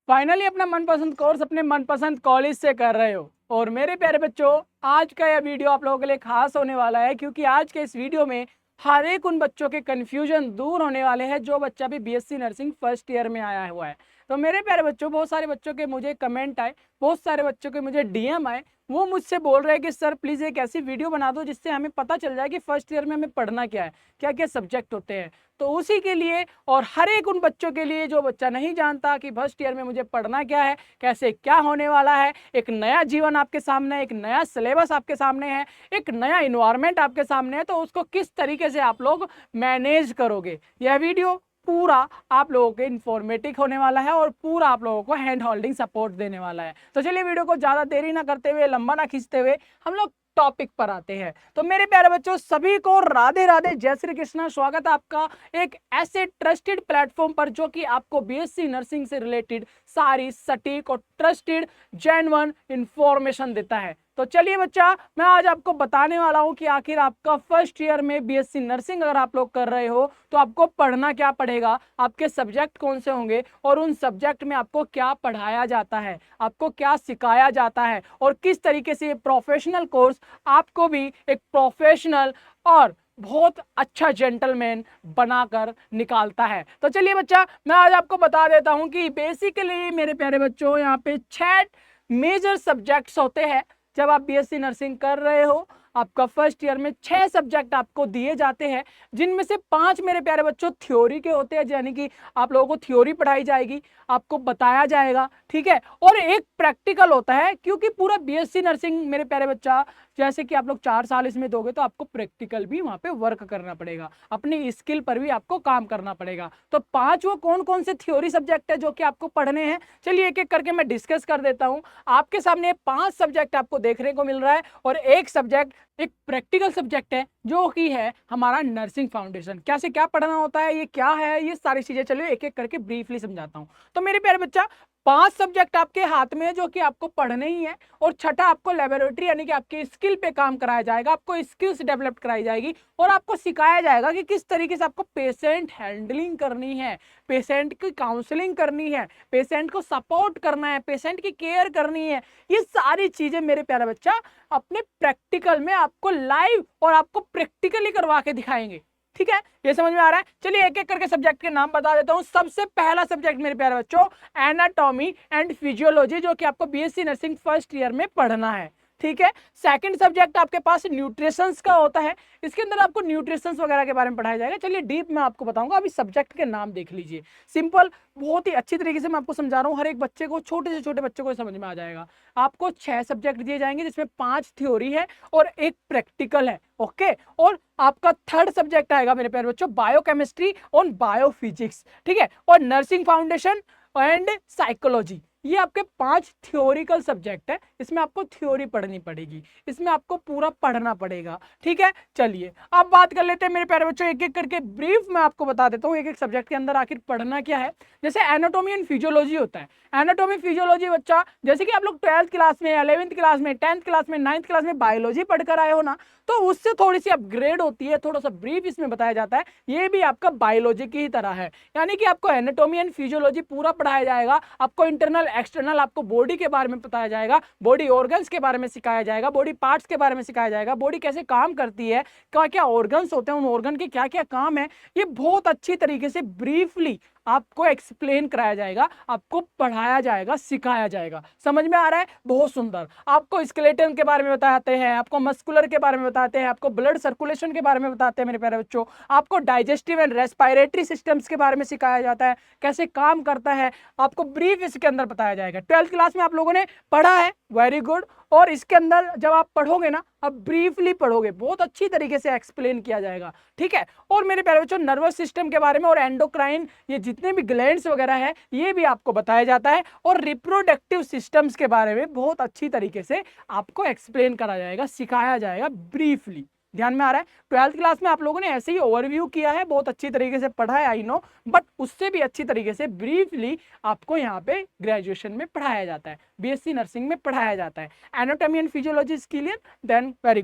Finally अपना मनपसंद course अपने मनपसंद कॉलेज से कर रहे हो। और मेरे प्यारे बच्चों, आज का यह वीडियो आप लोगों के लिए खास होने वाला है, क्योंकि आज के इस वीडियो में हर एक उन बच्चों के कन्फ्यूजन दूर होने वाले हैं जो बच्चा भी बीएससी नर्सिंग फर्स्ट ईयर में आया हुआ है। तो मेरे प्यारे बच्चों, बहुत सारे बच्चों के मुझे कमेंट आए, बहुत सारे बच्चों के मुझे डीएम आए। वो मुझसे बोल रहे हैं कि सर प्लीज़ एक ऐसी वीडियो बना दो जिससे हमें पता चल जाए कि फर्स्ट ईयर में हमें पढ़ना क्या है, क्या क्या सब्जेक्ट होते हैं। तो उसी के लिए और हर एक उन बच्चों के लिए जो बच्चा नहीं जानता कि फर्स्ट ईयर में मुझे पढ़ना क्या है, कैसे क्या होने वाला है, एक नया जीवन आपके सामने है, एक नया सिलेबस आपके सामने है, एक नया इन्वायरमेंट आपके सामने है, तो उसको किस तरीके से आप लोग मैनेज करोगे। यह वीडियो पूरा आप लोगों के इंफॉर्मेटिव होने वाला है और पूरा आप लोगों को हैंड होल्डिंग सपोर्ट देने वाला है। तो चलिए वीडियो को ज़्यादा देरी ना करते हुए, लंबा ना खींचते हुए हम लोग टॉपिक पर आते हैं। तो मेरे प्यारे बच्चों, सभी को राधे राधे, जय श्री कृष्णा। स्वागत है आपका एक ऐसे ट्रस्टेड प्लेटफॉर्म पर जो कि आपको बीएससी नर्सिंग से रिलेटेड सारी सटीक और ट्रस्टेड जेन्युइन इंफॉर्मेशन देता है। तो चलिए बच्चा, मैं आज आपको बताने वाला हूं कि आखिर आपका फर्स्ट ईयर में बीएससी नर्सिंग अगर आप लोग कर रहे हो तो आपको पढ़ना क्या पड़ेगा, आपके सब्जेक्ट कौन से होंगे और उन सब्जेक्ट में आपको क्या पढ़ाया जाता है, आपको क्या सिखाया जाता है और किस तरीके से ये प्रोफेशनल कोर्स आपको भी एक प्रोफेशनल और बहुत अच्छा जेंटलमैन बनाकर निकालता है। तो चलिए बच्चा, मैं आज आपको बता देता हूं कि बेसिकली मेरे प्यारे बच्चों, यहाँ पे 6 मेजर सब्जेक्ट्स होते हैं। जब आप बीएससी नर्सिंग कर रहे हो, आपका फर्स्ट ईयर में 6 सब्जेक्ट आपको दिए जाते हैं, जिनमें से 5 मेरे प्यारे बच्चों थ्योरी के होते हैं, यानी कि आप लोगों को थ्योरी पढ़ाई जाएगी, आपको बताया जाएगा, ठीक है। और एक प्रैक्टिकल होता है, क्योंकि पूरा बीएससी नर्सिंग मेरे प्यारे बच्चा, जैसे कि आप लोग 4 साल इसमें दोगे तो आपको प्रैक्टिकल भी वहां पे वर्क करना पड़ेगा, अपनी स्किल पर भी आपको काम करना पड़ेगा। तो 5 वो कौन कौन से थ्योरी सब्जेक्ट है जो कि आपको पढ़ने हैं, चलिए एक एक करके मैं डिस्कस कर देता हूं। आपके सामने 5 सब्जेक्ट आपको देखने को मिल रहा है और एक सब्जेक्ट एक प्रैक्टिकल सब्जेक्ट है जो कि है हमारा नर्सिंग फाउंडेशन। कैसे क्या पढ़ना होता है, ये क्या है, ये सारी चीजें चलिए एक एक करके ब्रीफली समझाता हूं। तो मेरे प्यारे बच्चा, 5 सब्जेक्ट आपके हाथ में है जो कि आपको पढ़ने ही है, और छठा आपको लेबोरेटरी यानी कि आपकी स्किल पे काम कराया जाएगा, आपको स्किल्स डेवलप कराई जाएगी और आपको सिखाया जाएगा कि किस तरीके से आपको पेशेंट हैंडलिंग करनी है, पेशेंट की काउंसलिंग करनी है, पेशेंट को सपोर्ट करना है, पेशेंट की केयर करनी है। ये सारी चीजें मेरे प्यारा बच्चा अपने प्रैक्टिकल में आपको लाइव और आपको प्रैक्टिकली करवा के दिखाएंगे, ठीक है। ये समझ में आ रहा है? चलिए एक एक करके सब्जेक्ट के नाम बता देता हूं। सबसे पहला सब्जेक्ट मेरे प्यारे बच्चों, एनाटॉमी एंड फिजियोलॉजी, जो कि आपको बीएससी नर्सिंग फर्स्ट ईयर में पढ़ना है, ठीक है। सेकंड सब्जेक्ट आपके पास न्यूट्रिशंस का होता है, इसके अंदर आपको न्यूट्रिशंस वगैरह के बारे में पढ़ाया जाएगा। चलिए डीप में आपको बताऊंगा, अभी सब्जेक्ट के नाम देख लीजिए। सिंपल, बहुत ही अच्छी तरीके से मैं आपको समझा रहा हूँ, हर एक बच्चे को, छोटे से छोटे बच्चे को समझ में आ जाएगा। आपको 6 सब्जेक्ट दिए जाएंगे जिसमें 5 थ्योरी है और एक प्रैक्टिकल है, ओके। और आपका थर्ड सब्जेक्ट आएगा मेरे प्यारे बच्चों, बायोकेमिस्ट्री और बायोफिजिक्स, ठीक है। और नर्सिंग फाउंडेशन एंड साइकोलॉजी, ये आपके 5 थ्योरिकल सब्जेक्ट है। इसमें आपको थ्योरी पढ़नी पड़ेगी, इसमें आपको पूरा पढ़ना पड़ेगा, ठीक है। चलिए अब बात कर लेते हैं मेरे प्यारे बच्चों, एक एक करके ब्रीफ में आपको बता देता हूँ एक एक सब्जेक्ट के अंदर आखिर पढ़ना क्या है। जैसे एनाटॉमी एंड फिजियोलॉजी होता है। एनाटॉमी फिजियोलॉजी बच्चा, जैसे कि आप लोग 12th क्लास में, 11th क्लास में, 10th क्लास में, 9th क्लास में बायोलॉजी पढ़कर आए हो ना, तो उससे थोड़ी सी अपग्रेड होती है, थोड़ा सा ब्रीफ इसमें बताया जाता है। ये भी आपका बायोलॉजी की ही तरह है, यानी कि आपको एनाटॉमी एंड फिजियोलॉजी पूरा पढ़ाया जाएगा, आपको इंटरनल एक्सटर्नल, आपको बॉडी के बारे में बताया जाएगा, बॉडी ऑर्गन्स के बारे में सिखाया जाएगा, बॉडी पार्ट्स के बारे में सिखाया जाएगा, बॉडी कैसे काम करती है, क्या क्या ऑर्गन्स होते हैं, उन ऑर्गन के क्या क्या काम है, ये बहुत अच्छी तरीके से ब्रीफली आपको एक्सप्लेन कराया जाएगा, आपको पढ़ाया जाएगा, सिखाया जाएगा। समझ में आ रहा है? बहुत सुंदर। आपको स्केलेटन के बारे में बताते हैं, आपको मस्कुलर के बारे में बताते हैं, आपको ब्लड सर्कुलेशन के बारे में बताते हैं मेरे प्यारे बच्चों, आपको डाइजेस्टिव एंड रेस्पिरेटरी सिस्टम्स के बारे में सिखाया जाता है, कैसे काम करता है, आपको ब्रीफ इसके अंदर बताया जाएगा। 12th क्लास में आप लोगों ने पढ़ा है, वेरी गुड। और इसके अंदर जब आप पढ़ोगे ना, अब ब्रीफली पढ़ोगे, बहुत अच्छी तरीके से एक्सप्लेन किया जाएगा, ठीक है। और मेरे प्यारे बच्चों, नर्वस सिस्टम के बारे में और एंडोक्राइन, ये जितने भी ग्लैंड्स वगैरह है, ये भी आपको बताया जाता है। और रिप्रोडक्टिव सिस्टम्स के बारे में बहुत अच्छी तरीके से आपको एक्सप्लेन करा जाएगा, सिखाया जाएगा ब्रीफली। ध्यान में आ रहा है? 12th क्लास में आप लोगों ने ऐसे ही ओवरव्यू किया है, बहुत अच्छी तरीके से पढ़ा है, आई नो, बट उससे भी अच्छी तरीके से ब्रीफली आपको यहाँ पे ग्रेजुएशन में पढ़ाया जाता है, बीएससी नर्सिंग में पढ़ाया जाता है। Anatomy and physiology is clear? Then very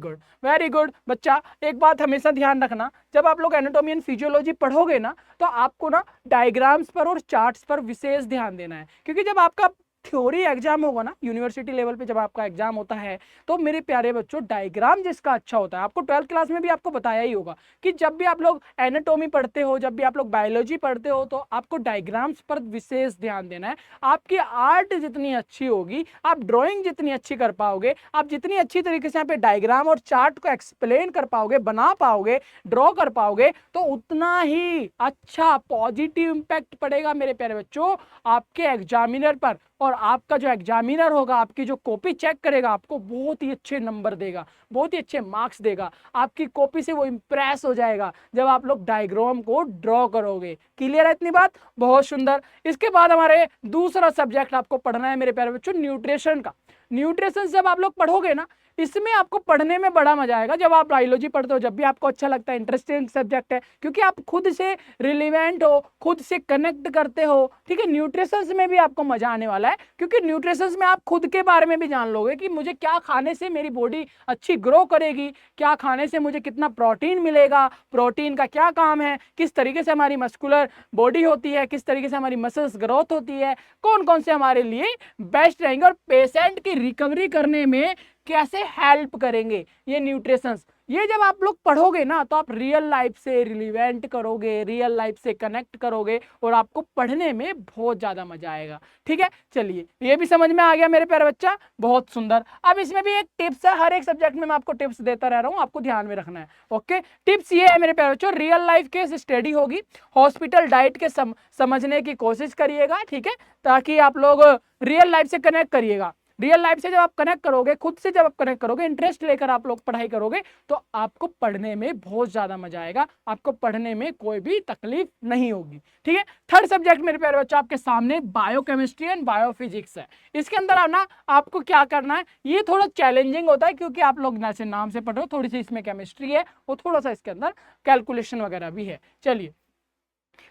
good बच्चा। एक बात हमेशा ध्यान रखना, जब आप लोग एनाटॉमी एंड फिजियोलॉजी पढ़ोगे ना, तो आपको ना डायग्राम्स पर और चार्ट्स पर विशेष ध्यान देना है, क्योंकि जब आपका थ्योरी एग्जाम होगा ना, यूनिवर्सिटी लेवल पे जब आपका एग्जाम होता है, तो मेरे प्यारे बच्चों डायग्राम जिसका अच्छा होता है, आपको 12th क्लास में भी आपको बताया ही होगा कि जब भी आप लोग एनाटॉमी पढ़ते हो, जब भी आप लोग बायोलॉजी पढ़ते हो, तो आपको डायग्राम्स पर विशेष ध्यान देना है। आपकी आर्ट जितनी अच्छी होगी, आप ड्राइंग जितनी अच्छी कर पाओगे, आप जितनी अच्छी तरीके से यहाँ पे डायग्राम और चार्ट को एक्सप्लेन कर पाओगे, बना पाओगे, ड्रॉ कर पाओगे, तो उतना ही अच्छा पॉजिटिव इंपैक्ट पड़ेगा मेरे प्यारे बच्चों आपके एग्जामिनर पर। और आपका जो एग्जामिनर होगा, आपकी जो कॉपी चेक करेगा, आपको बहुत ही अच्छे नंबर देगा, बहुत ही अच्छे मार्क्स देगा, आपकी कॉपी से वो इंप्रेस हो जाएगा जब आप लोग डायग्राम को ड्रॉ करोगे। क्लियर है इतनी बात? बहुत सुंदर। इसके बाद हमारे दूसरा सब्जेक्ट आपको पढ़ना है मेरे प्यारे बच्चों, न्यूट्रिशन का। न्यूट्रिशन जब आप लोग पढ़ोगे ना, इसमें आपको पढ़ने में बड़ा मजा आएगा। जब आप बायोलॉजी पढ़ते हो, जब भी आपको अच्छा लगता है, इंटरेस्टिंग सब्जेक्ट है, क्योंकि आप खुद से रिलेवेंट हो, खुद से कनेक्ट करते हो, ठीक है। न्यूट्रिशंस में भी आपको मजा आने वाला है, क्योंकि न्यूट्रिशंस में आप खुद के बारे में भी जान लोगे कि मुझे क्या खाने से मेरी बॉडी अच्छी ग्रो करेगी, क्या खाने से मुझे कितना प्रोटीन मिलेगा, प्रोटीन का क्या काम है, किस तरीके से हमारी मस्कुलर बॉडी होती है, किस तरीके से हमारी मसल्स ग्रोथ होती है, कौन कौन से हमारे लिए बेस्ट रहेंगे और पेशेंट की रिकवरी करने में कैसे हेल्प करेंगे ये न्यूट्रिशंस। ये जब आप लोग पढ़ोगे ना, तो आप रियल लाइफ से रिलेवेंट करोगे, रियल लाइफ से कनेक्ट करोगे, और आपको पढ़ने में बहुत ज्यादा मजा आएगा। ठीक है, चलिए ये भी समझ में आ गया मेरे प्यारे बच्चा, बहुत सुंदर। अब इसमें भी एक टिप्स है, हर एक सब्जेक्ट में मैं आपको टिप्स देता रह रहा हूं, आपको ध्यान में रखना है। ओके, टिप्स ये है मेरे प्यारे बच्चों, रियल लाइफ केस स्टडी होगी, हॉस्पिटल डाइट के समझने की कोशिश करिएगा, ठीक है, ताकि आप लोग रियल लाइफ से कनेक्ट करिएगा। रियल लाइफ से जब आप कनेक्ट करोगे, खुद से जब आप कनेक्ट करोगे, इंटरेस्ट लेकर आप लोग पढ़ाई करोगे, तो आपको पढ़ने में बहुत ज्यादा मजा आएगा, आपको पढ़ने में कोई भी तकलीफ नहीं होगी। ठीक है, थर्ड सब्जेक्ट मेरे प्यारे बच्चों आपके सामने बायोकेमिस्ट्री एंड बायोफिजिक्स है। इसके अंदर आना आपको क्या करना है, ये थोड़ा चैलेंजिंग होता है, क्योंकि आप लोग जैसे नाम से पढ़ रहे हो, थोड़ी सी इसमें केमिस्ट्री है और थोड़ा सा इसके अंदर कैलकुलेशन वगैरह भी है। चलिए,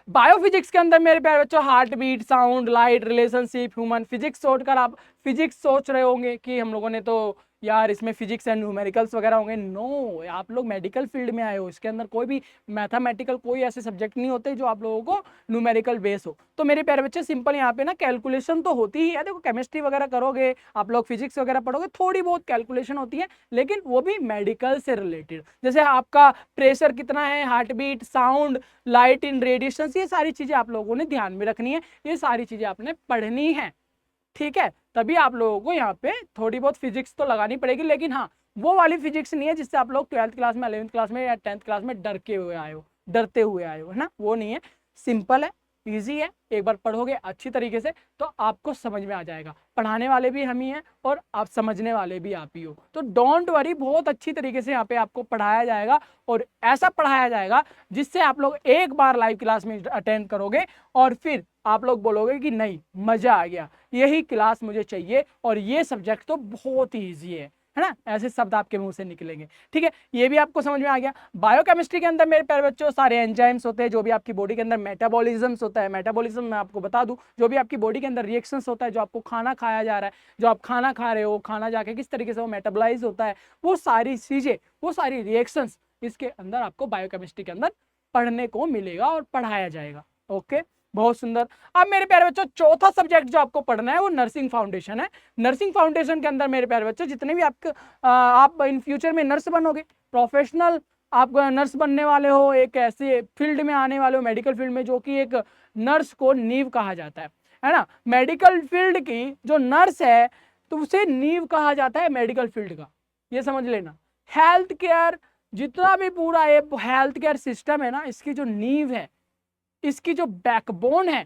बायोफिजिक्स के अंदर मेरे प्यारे बच्चों heart beat, sound, light, relationship, human physics छोड़कर आप फिजिक्स सोच रहे होंगे कि हम लोगों ने तो यार इसमें फिजिक्स एंड न्यूमेरिकल्स वगैरह होंगे। नो, आप लोग मेडिकल फील्ड में आए हो, इसके अंदर कोई भी मैथमेटिकल कोई ऐसे सब्जेक्ट नहीं होते जो आप लोगों को न्यूमेरिकल बेस हो। तो मेरे प्यारे बच्चे सिंपल यहाँ पे ना कैलकुलेशन तो होती ही है। देखो, केमिस्ट्री वगैरह करोगे, आप लोग फिजिक्स वगैरह पढ़ोगे, थोड़ी बहुत कैलकुलेशन होती है, लेकिन वो भी मेडिकल से रिलेटेड। जैसे आपका प्रेशर कितना है, heart beat, sound, light in radiation, ये सारी चीजें आप लोगों ने ध्यान में रखनी है, ये सारी चीजें आपने पढ़नी है। ठीक है, तभी आप लोगों को यहाँ पे थोड़ी बहुत फिजिक्स तो लगानी पड़ेगी, लेकिन हाँ, वो वाली फिजिक्स नहीं है जिससे आप लोग 12th क्लास में, 11th क्लास में या 10th क्लास में डरते हुए आए हो, है ना, वो नहीं है। सिंपल है, इजी है, एक बार पढ़ोगे अच्छी तरीके से तो आपको समझ में आ जाएगा। पढ़ाने वाले भी हम ही हैं और आप समझने वाले भी आप ही हो, तो डोंट वरी, बहुत अच्छी तरीके से यहाँ पे आपको पढ़ाया जाएगा, और ऐसा पढ़ाया जाएगा जिससे आप लोग एक बार लाइव क्लास में अटेंड करोगे और फिर आप लोग बोलोगे कि नहीं, मजा आ गया, यही क्लास मुझे चाहिए, और ये सब्जेक्ट तो बहुत ही ईजी है ना, ऐसे शब्द आपके मुंह से निकलेंगे। ठीक है, ये भी आपको समझ में आ गया। बायोकेमिस्ट्री के अंदर मेरे प्यारे बच्चों सारे एंजाइम्स होते हैं, जो भी आपकी बॉडी के अंदर मेटाबॉलिज्म्स होता है, मेटाबॉलिज्म मैं आपको बता दूं, जो भी आपकी बॉडी के अंदर रिएक्शंस होता है, जो आपको खाना खाया जा रहा है, जो आप खाना खा रहे हो, खाना जाके किस तरीके से वो मेटाबोलाइज होता है, वो सारी चीजें, वो सारी रिएक्शंस इसके अंदर आपको बायोकेमिस्ट्री के अंदर पढ़ने को मिलेगा और पढ़ाया जाएगा। ओके, बहुत सुंदर। अब मेरे प्यारे बच्चों चौथा सब्जेक्ट जो आपको पढ़ना है वो नर्सिंग फाउंडेशन है। नर्सिंग फाउंडेशन के अंदर मेरे प्यारे बच्चों जितने भी आप इन फ्यूचर में नर्स बनोगे, प्रोफेशनल आप नर्स बनने वाले हो, एक ऐसे फील्ड में आने वाले हो, मेडिकल फील्ड में, जो कि एक नर्स को नींव कहा जाता है ना। मेडिकल फील्ड की जो नर्स है तो उसे नींव कहा जाता है मेडिकल फील्ड का, ये समझ लेना। हेल्थ केयर, जितना भी पूरा ये हेल्थ केयर सिस्टम है ना, इसकी जो नींव है, इसकी जो बैकबोन है,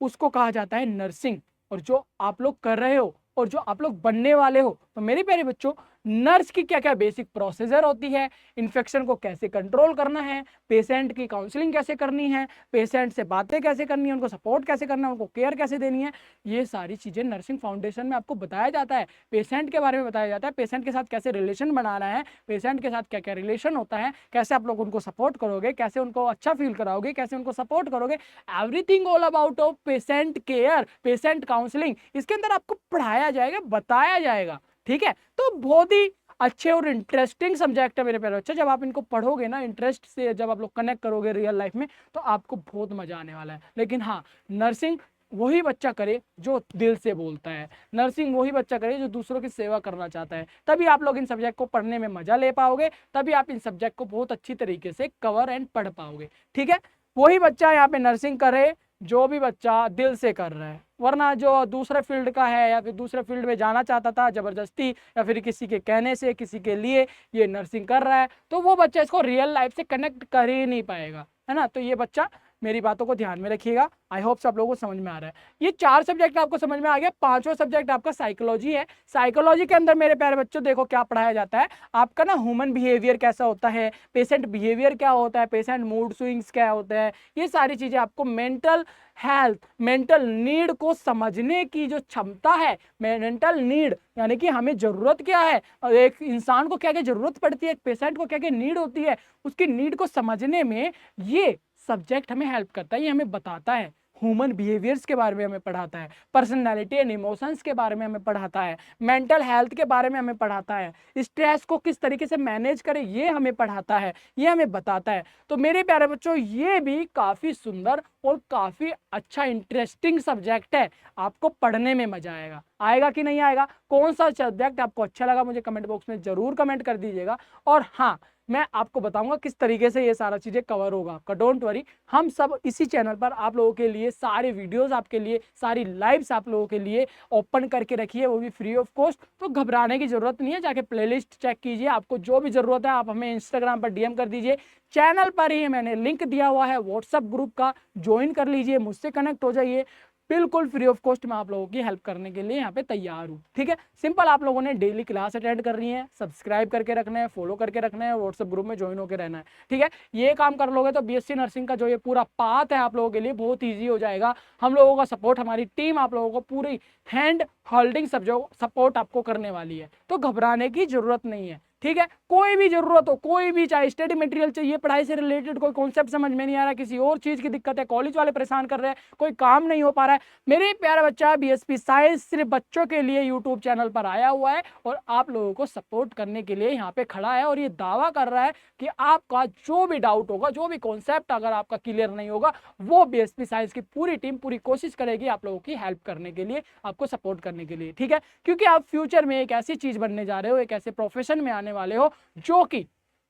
उसको कहा जाता है नर्सिंग। और जो आप लोग कर रहे हो और जो आप लोग बनने वाले हो, तो मेरे प्यारे बच्चों नर्स की क्या क्या बेसिक प्रोसीजर होती है, इन्फेक्शन को कैसे कंट्रोल करना है, पेशेंट की काउंसलिंग कैसे करनी है, पेशेंट से बातें कैसे करनी है, उनको सपोर्ट कैसे करना है, उनको केयर कैसे देनी है, ये सारी चीज़ें नर्सिंग फाउंडेशन में आपको बताया जाता है। पेशेंट के बारे में बताया जाता है, पेशेंट के साथ कैसे रिलेशन बनाना है, पेशेंट के साथ क्या क्या रिलेशन होता है, कैसे आप लोग उनको सपोर्ट करोगे, कैसे उनको अच्छा फील कराओगे, कैसे उनको सपोर्ट करोगे, everything all about of patient care, patient counselling, इसके अंदर आपको पढ़ाया जाएगा, बताया जाएगा। ठीक है, तो बहुत ही अच्छे और इंटरेस्टिंग सब्जेक्ट है मेरे प्यारे बच्चे। जब आप इनको पढ़ोगे ना इंटरेस्ट से, जब आप लोग कनेक्ट करोगे रियल लाइफ में, तो आपको बहुत मजा आने वाला है। लेकिन हाँ, नर्सिंग वही बच्चा करे जो दिल से बोलता है, नर्सिंग वही बच्चा करे जो दूसरों की सेवा करना चाहता है, तभी आप लोग इन सब्जेक्ट को पढ़ने में मजा ले पाओगे, तभी आप इन सब्जेक्ट को बहुत अच्छी तरीके से कवर एंड पढ़ पाओगे। ठीक है, वही बच्चा यहाँ पे नर्सिंग करे जो भी बच्चा दिल से कर रहा है, वरना जो दूसरे फील्ड का है या फिर दूसरे फील्ड में जाना चाहता था जबरदस्ती या फिर किसी के कहने से, किसी के लिए ये नर्सिंग कर रहा है, तो वो बच्चा इसको रियल लाइफ से कनेक्ट कर ही नहीं पाएगा, है ना। तो ये बच्चा मेरी बातों को ध्यान में रखिएगा। आई होप सब लोगों को समझ में आ रहा है। ये 4 सब्जेक्ट आपको समझ में आ गया। 5वां सब्जेक्ट आपका साइकोलॉजी है। साइकोलॉजी के अंदर मेरे प्यारे बच्चों देखो क्या पढ़ाया जाता है आपका ना, ह्यूमन बिहेवियर कैसा होता है, पेशेंट बिहेवियर क्या होता है, पेशेंट मूड स्विंग्स क्या होते हैं, ये सारी चीजें आपको मेंटल हेल्थ, मेंटल नीड को समझने की जो क्षमता है, मेंटल नीड यानी कि हमें जरूरत क्या है, और एक इंसान को क्या क्या जरूरत पड़ती है, एक पेशेंट को क्या क्या नीड होती है, उसकी नीड को समझने में ये सब्जेक्ट हमें हेल्प करता है। ये हमें बताता है, ह्यूमन बिहेवियर्स के बारे में हमें पढ़ाता है, पर्सनैलिटी एंड इमोशंस के बारे में हमें पढ़ाता है, मेंटल हेल्थ के बारे में हमें पढ़ाता है, स्ट्रेस को किस तरीके से मैनेज करें ये हमें पढ़ाता है, ये हमें बताता है। तो मेरे प्यारे बच्चों, ये भी काफ़ी सुंदर और काफ़ी अच्छा इंटरेस्टिंग सब्जेक्ट है। आपको पढ़ने में मजा आएगा। आएगा कि नहीं आएगा? कौन सा सब्जेक्ट आपको अच्छा लगा मुझे कमेंट बॉक्स में ज़रूर कमेंट कर दीजिएगा। और हाँ, मैं आपको बताऊंगा किस तरीके से ये सारा चीज़ें कवर होगा आपका। डोंट वरी, हम सब इसी चैनल पर आप लोगों के लिए सारे वीडियोस, आपके लिए सारी लाइव्स आप लोगों के लिए ओपन करके रखी है, वो भी फ्री ऑफ कॉस्ट। तो घबराने की जरूरत नहीं है, जाके प्लेलिस्ट चेक कीजिए। आपको जो भी जरूरत है आप हमें इंस्टाग्राम पर डीएम कर दीजिए। चैनल पर ही मैंने लिंक दिया हुआ है व्हाट्सएप ग्रुप का, ज्वाइन कर लीजिए, मुझसे कनेक्ट हो जाइए। बिल्कुल फ्री ऑफ कॉस्ट मैं आप लोगों की हेल्प करने के लिए यहाँ पे तैयार हूँ। ठीक है, सिंपल आप लोगों ने डेली क्लास अटेंड करनी है, सब्सक्राइब करके रखना है, फॉलो करके रखना है, व्हाट्सएप ग्रुप में ज्वाइन होकर रहना है। ठीक है, ये काम कर लोगे तो बीएससी नर्सिंग का जो ये पूरा पाथ है आप लोगों के लिए बहुत ईजी हो जाएगा। हम लोगों का सपोर्ट, हमारी टीम आप लोगों को पूरी हैंड होल्डिंग सपोर्ट आपको करने वाली है, तो घबराने की जरूरत नहीं है। ठीक है, कोई भी जरूरत हो, कोई भी, चाहे स्टडी मटेरियल चाहिए, पढ़ाई से रिलेटेड कोई कॉन्सेप्ट समझ में नहीं आ रहा, किसी और चीज की दिक्कत है, कॉलेज वाले परेशान कर रहे हैं, कोई काम नहीं हो पा रहा है, मेरे प्यारा बच्चा बीएसपी साइंस सिर्फ बच्चों के लिए यूट्यूब चैनल पर आया हुआ है और आप लोगों को सपोर्ट करने के लिए यहाँ पे खड़ा है। और ये दावा कर रहा है कि आपका जो भी डाउट होगा, जो भी कॉन्सेप्ट अगर आपका क्लियर नहीं होगा, वो बीएसपी साइंस की पूरी टीम पूरी कोशिश करेगी आप लोगों की हेल्प करने के लिए, आपको सपोर्ट करने के लिए। ठीक है, क्योंकि आप फ्यूचर में एक ऐसी चीज बनने जा रहे हो, एक ऐसे प्रोफेशन में आने वाले हो जो कि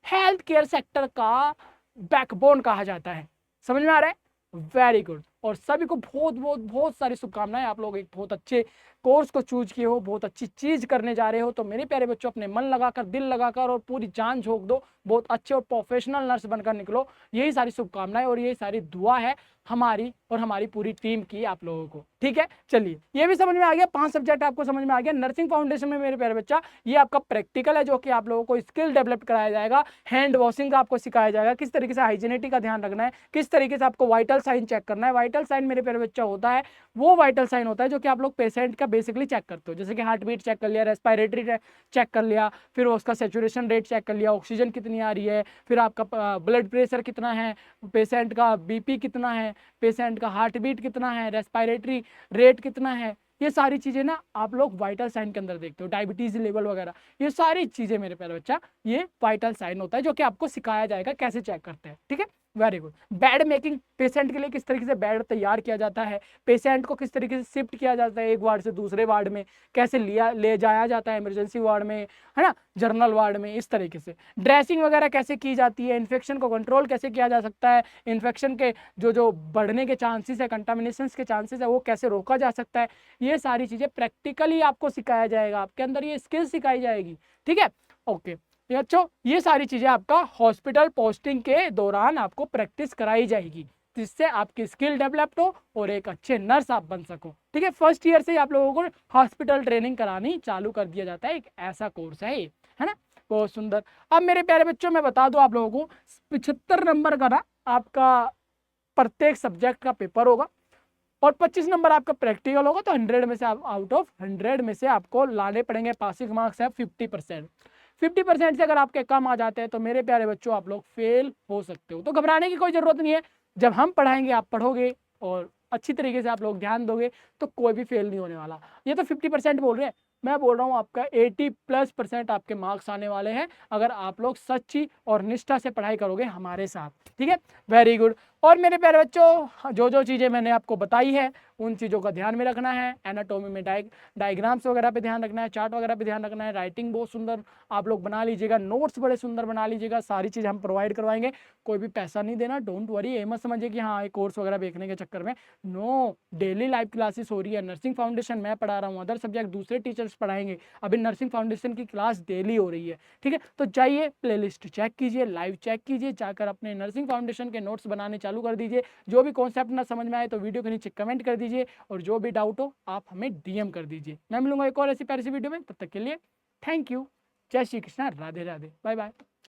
हेल्थ केयर सेक्टर का बैकबोन कहा जाता है। समझ में आ रहा है? Very good. और सभी को बहुत बहुत बहुत सारी शुभकामनाएं। आप लोग एक बहुत अच्छे कोर्स को चूज किए हो, बहुत अच्छी चीज करने जा रहे हो। तो मेरे प्यारे बच्चों, अपने मन लगाकर, दिल लगाकर और पूरी जान झोंक दो, बहुत अच्छे और प्रोफेशनल नर्स बनकर निकलो। यही सारी शुभकामनाएं और यही सारी दुआ है हमारी और हमारी पूरी टीम की आप लोगों को। ठीक है, चलिए, ये भी समझ में आ गया, 5 सब्जेक्ट आपको समझ में आ गया। नर्सिंग फाउंडेशन में मेरे प्यारे बच्चा, ये आपका प्रैक्टिकल है जो कि आप लोगों को स्किल डेवलप कराया जाएगा, हैंड वॉशिंग का आपको सिखाया जाएगा, किस तरीके से हाइजीनिटी का ध्यान रखना है, किस तरीके से आपको वाइटल साइन चेक करना है। वाइटल साइन मेरे प्यारे बच्चा होता है, वो वाइटल साइन होता है जो कि आप लोग पेशेंट का बेसिकली चेक करते हो, जैसे कि हार्ट बीट चेक कर लिया, रेस्पिरेटरी चेक कर लिया, फिर उसका सैचुरेशन रेट चेक कर लिया, ऑक्सीजन कितनी आ रही है, फिर आपका ब्लड प्रेशर कितना है, पेशेंट का बीपी कितना है, पेशेंट का हार्ट बीट कितना है, रेस्पिरेटरी रेट कितना है। ये सारी चीजें ना आप लोग वाइटल साइन के अंदर देखते हो, डायबिटीज लेवल वगैरह, ये सारी चीजें मेरे प्यारे बच्चा, ये वाइटल साइन होता है जो कि आपको सिखाया जाएगा कैसे चेक करते हैं। ठीक है, very good. Bed making, patient के लिए किस तरीके से बेड तैयार किया जाता है, पेशेंट को किस तरीके से शिफ्ट किया जाता है एक वार्ड से दूसरे वार्ड में, कैसे ले जाया जाता है इमरजेंसी वार्ड में, है ना, जनरल वार्ड में, इस तरीके से ड्रेसिंग वगैरह कैसे की जाती है, इन्फेक्शन को कंट्रोल कैसे किया जा सकता है, इन्फेक्शन के जो बढ़ने के चांसेस है, कंटामिनेशन के चांसेस है, वो कैसे रोका जा सकता है। ये सारी चीजें प्रैक्टिकली आपको सिखाया जाएगा, आपके अंदर ये स्किल सिखाई जाएगी। ठीक है, ओके। अच्छा, ये सारी चीजें आपका हॉस्पिटल पोस्टिंग के दौरान आपको प्रैक्टिस कराई जाएगी, जिससे आपकी स्किल डेवलप हो और एक अच्छे नर्स आप बन सको। ठीक है, फर्स्ट ईयर से आप लोगों को हॉस्पिटल ट्रेनिंग करानी चालू कर दिया जाता है, एक ऐसा कोर्स है ये, है ना, बहुत सुंदर। अब मेरे प्यारे बच्चों मैं बता दूं आप लोगों को 75 नंबर का ना आपका प्रत्येक सब्जेक्ट का पेपर होगा और 25 नंबर आपका प्रैक्टिकल होगा। तो 100 में से आप आउट ऑफ 100 में से आपको लाने पड़ेंगे, पासिंग मार्क्स है 50%। 50% से अगर आपके कम आ जाते हैं तो मेरे प्यारे बच्चों आप लोग फेल हो सकते हो। तो घबराने की कोई ज़रूरत नहीं है, जब हम पढ़ाएंगे आप पढ़ोगे और अच्छी तरीके से आप लोग ध्यान दोगे तो कोई भी फेल नहीं होने वाला। ये तो 50% बोल रहे हैं, मैं बोल रहा हूँ आपका 80+% आपके मार्क्स आने वाले हैं अगर आप लोग सच्ची और निष्ठा से पढ़ाई करोगे हमारे साथ। ठीक है, वेरी गुड। और मेरे प्यारे बच्चों जो जो चीज़ें मैंने आपको बताई है उन चीज़ों का ध्यान में रखना है। एनाटॉमी में डायग्राम्स वगैरह पे ध्यान रखना है, चार्ट वगैरह पे ध्यान रखना है, राइटिंग बहुत सुंदर आप लोग बना लीजिएगा, नोट्स बड़े सुंदर बना लीजिएगा, सारी चीज़ हम प्रोवाइड करवाएंगे, कोई भी पैसा नहीं देना, डोंट वरी। ये मत समझिए कि हाँ ये कोर्स वगैरह देखने के चक्कर में, नो, डेली लाइव क्लासेस हो रही है। नर्सिंग फाउंडेशन मैं पढ़ा रहा हूँ, अदर सब्जेक्ट दूसरे टीचर्स पढ़ाएंगे, अभी नर्सिंग फाउंडेशन की क्लास डेली हो रही है। ठीक है, तो जाइए प्लेलिस्ट चेक कीजिए, लाइव चेक कीजिए, जाकर अपने नर्सिंग फाउंडेशन के नोट्स बनाने चालू कर दीजिए। जो भी कॉन्सेप्ट ना समझ में आए तो वीडियो के नीचे कमेंट कर दीजिए और जो भी डाउट हो आप हमें डीएम कर दीजिए। मैं मिलूंगा एक और ऐसी प्यारी सी वीडियो में, तब तक के लिए थैंक यू, जय श्री कृष्णा, राधे राधे, बाय बाय।